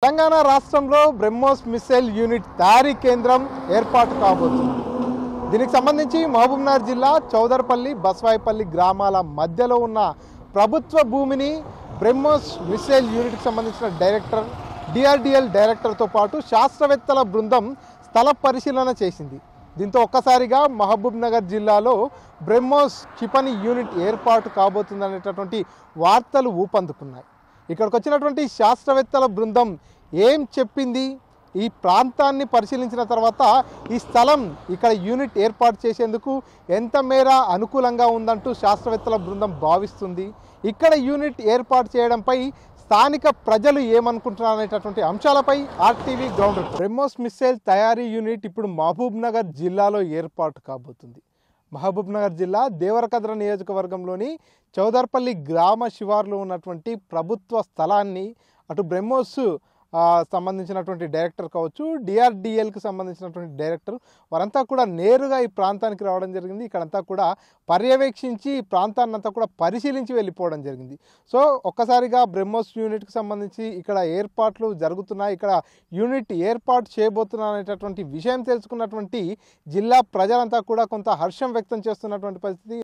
తెలంగాణ రాష్ట్రంలో BrahMos missile unit తయారీ కేంద్రం ఏర్పాటు కాబోతుంది. దీనికి సంబంధించి మహబూబ్నగర్ జిల్లా చౌదర్పల్లి బస్వాయిపల్లి గ్రామాల మధ్యలో ఉన్న ప్రభుత్వ భూమిని బ్రహ్మోస్ మిసైల్ యూనిట్కి సంబంధించిన డైరెక్టర్, డిఆర్డిఎల్ డైరెక్టర్తో పాటు శాస్త్రవేత్తల బృందం స్థల పరిశీలన చేసింది. దీంతో ఒక్కసారిగా మహబూబ్నగర్ జిల్లాలో బ్రహ్మోస్ క్షిపణి యూనిట్ ఏర్పాటు కాబోతుందనేటటువంటి వార్తలు ఊపందుకున్నాయి. ఇక్కడికి వచ్చినటువంటి శాస్త్రవేత్తల బృందం ఏం చెప్పింది, ఈ ప్రాంతాన్ని పరిశీలించిన తర్వాత ఈ స్థలం ఇక్కడ యూనిట్ ఏర్పాటు చేసేందుకు ఎంత మేర అనుకూలంగా ఉందంటూ శాస్త్రవేత్తల బృందం భావిస్తుంది, ఇక్కడ యూనిట్ ఏర్పాటు చేయడంపై స్థానిక ప్రజలు ఏమనుకుంటున్నారు అనేటటువంటి అంశాలపై RTV ground report. BrahMos missile తయారీ యూనిట్ ఇప్పుడు మహబూబ్నగర్ జిల్లాలో ఏర్పాటు కాబోతుంది. మహబూబ్నగర్ జిల్లా దేవరకద్ర నియోజకవర్గంలోని చౌదర్పల్లి గ్రామ శివార్లో ఉన్నటువంటి ప్రభుత్వ స్థలాన్ని అటు బ్రహ్మోస్ సంబంధించినటువంటి డైరెక్టర్ కావచ్చు, డిఆర్డిఎల్కి సంబంధించినటువంటి డైరెక్టర్ వారంతా కూడా నేరుగా ఈ ప్రాంతానికి రావడం జరిగింది. ఇక్కడంతా కూడా పర్యవేక్షించి ఈ ప్రాంతాన్ని అంతా కూడా పరిశీలించి వెళ్ళిపోవడం జరిగింది. సో ఒక్కసారిగా బ్రహ్మోస్ యూనిట్కి సంబంధించి ఇక్కడ ఏర్పాట్లు జరుగుతున్నాయి, ఇక్కడ యూనిట్ ఏర్పాటు చేయబోతున్నా అనేటటువంటి విషయం తెలుసుకున్నటువంటి జిల్లా ప్రజలంతా కూడా కొంత హర్షం వ్యక్తం చేస్తున్నటువంటి పరిస్థితి.